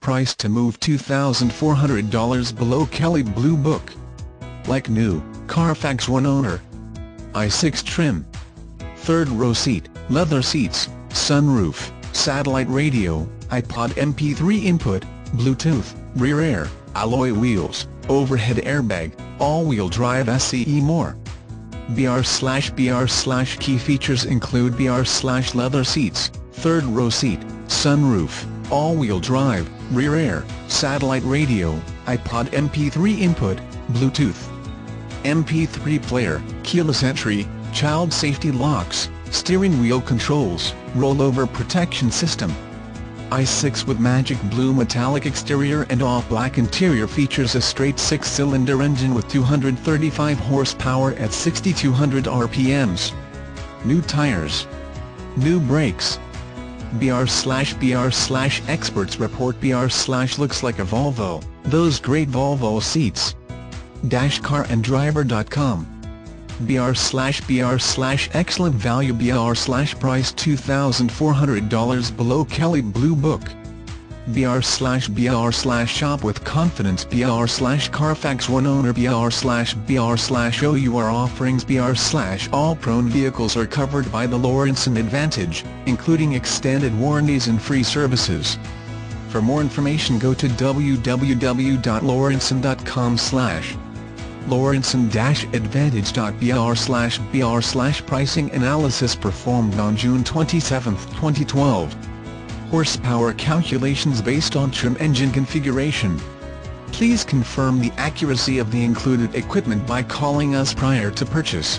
price to move $2,400 below Kelley Blue Book. Like new, Carfax One owner. i6 trim. Third row seat, leather seats, sunroof, satellite radio, iPod MP3 input, Bluetooth, rear air, alloy wheels, overhead airbag, all-wheel drive SCE more. Key features include leather seats, third row seat, sunroof, all-wheel drive, rear air, satellite radio, iPod MP3 input, Bluetooth, MP3 player, keyless entry, child safety locks, steering wheel controls, rollover protection system. i6 with magic blue metallic exterior and all-black interior features a straight 6-cylinder engine with 235 horsepower at 6,200 RPMs. New tires. New brakes. Experts report looks like a Volvo, those great Volvo seats. Dashcaranddriver.com. Excellent value price $2,400 below Kelley Blue Book. Shop with confidence Carfax One owner OUR offerings all prone vehicles are covered by the Lawrenson Advantage, including extended warranties and free services. For more information go to www.lawrenson.com/ Lawrenson-Advantage.br/ pricing analysis performed on June 27, 2012. Horsepower calculations based on trim engine configuration. Please confirm the accuracy of the included equipment by calling us prior to purchase.